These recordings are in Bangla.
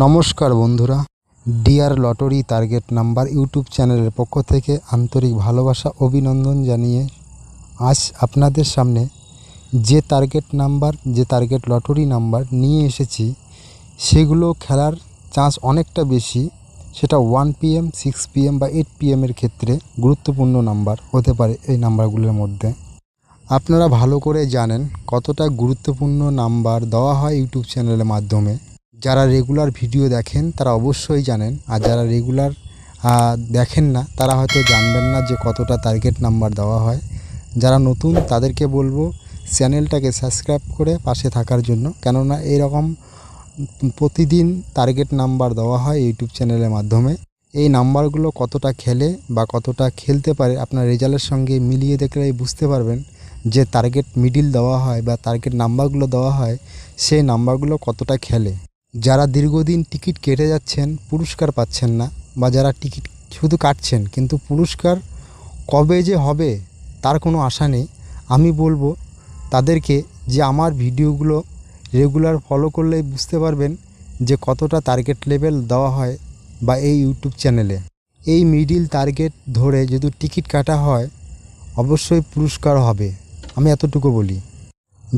নমস্কার বন্ধুরা, dear lottery target number YouTube চ্যানেলের পক্ষ থেকে আন্তরিক ভালোবাসা অভিনন্দন জানিয়ে আজ আপনাদের সামনে যে টার্গেট লটারি নাম্বার নিয়ে এসেছি সেগুলো খেলার চান্স অনেকটা বেশি। সেটা 1 PM, 6 PM বা 8 PM এর ক্ষেত্রে গুরুত্বপূর্ণ নাম্বার হতে পারে। এই নাম্বারগুলোর মধ্যে আপনারা ভালো করে জানেন কতটা গুরুত্বপূর্ণ নাম্বার দেওয়া হয় ইউটিউব চ্যানেলের মাধ্যমে। যারা রেগুলার ভিডিও দেখেন তারা অবশ্যই জানেন, আর যারা রেগুলার দেখেন না তারা হয়তো জানবেন না যে কতটা টার্গেট নাম্বার দেওয়া হয়। যারা নতুন তাদেরকে বলবো চ্যানেলটাকে সাবস্ক্রাইব করে পাশে থাকার জন্য, কেননা এরকম প্রতিদিন টার্গেট নাম্বার দেওয়া হয় ইউটিউব চ্যানেলের মাধ্যমে। এই নাম্বারগুলো কতটা খেলে বা কতটা খেলতে পারে আপনার রেজাল্টের সঙ্গে মিলিয়ে দেখলেই বুঝতে পারবেন যে টার্গেট মিডিল দেওয়া হয় বা টার্গেট নাম্বারগুলো দেওয়া হয় সেই নাম্বারগুলো কতটা খেলে। যারা দীর্ঘদিন টিকিট কেটে যাচ্ছেন পুরস্কার পাচ্ছেন না, বা যারা টিকিট শুধু কাটছেন কিন্তু পুরস্কার কবে যে হবে তার কোনো আশা নেই, আমি বলবো তাদেরকে যে আমার ভিডিওগুলো রেগুলার ফলো করলেই বুঝতে পারবেন যে কতটা টার্গেট লেভেল দেওয়া হয় বা এই ইউটিউব চ্যানেলে। এই মিডিল টার্গেট ধরে যদি টিকিট কাটা হয় অবশ্যই পুরস্কার হবে, আমি এতটুকু বলি।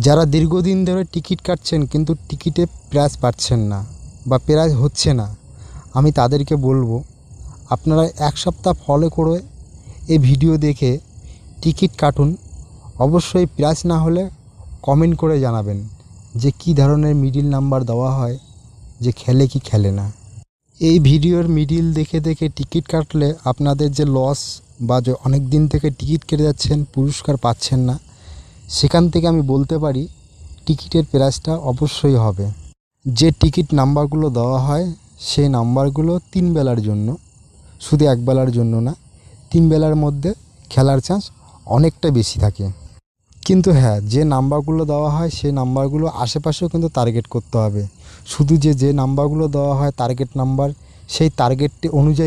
যারা দীর্ঘদিন ধরে টিকিট কাটছেন কিন্তু টিকিটে প্রাইজ পাচ্ছেন না বা প্রাইজ হচ্ছে না, আমি তাদেরকে বলবো আপনারা 1 সপ্তাহ ফলো করে এই ভিডিও দেখে টিকিট কাটুন। অবশ্যই প্রাইজ না হলে কমেন্ট করে জানাবেন যে কী ধরনের মিডিল নাম্বার দেওয়া হয়, যে খেলে কি খেলে না। এই ভিডিওর মিডিল দেখে দেখে টিকিট কাটলে আপনাদের যে লস বা যে অনেক দিন থেকে টিকিট কেটে যাচ্ছেন পুরস্কার পাচ্ছেন না, সেখান থেকে আমি বলতে পারি টিকিটের প্রাইসটা অবশ্যই হবে। যে টিকিট নাম্বারগুলো দেওয়া হয় সেই নাম্বারগুলো 3 বেলার জন্য, শুধু 1 বেলার জন্য না, 3 বেলার মধ্যে খেলার চান্স অনেকটা বেশি থাকে। কিন্তু হ্যাঁ, যে নাম্বারগুলো দেওয়া হয় সেই নাম্বারগুলো আশেপাশেও কিন্তু টার্গেট করতে হবে। শুধু যে নাম্বারগুলো দেওয়া হয় টার্গেট নাম্বার, সেই টার্গেটটি অনুযায়ী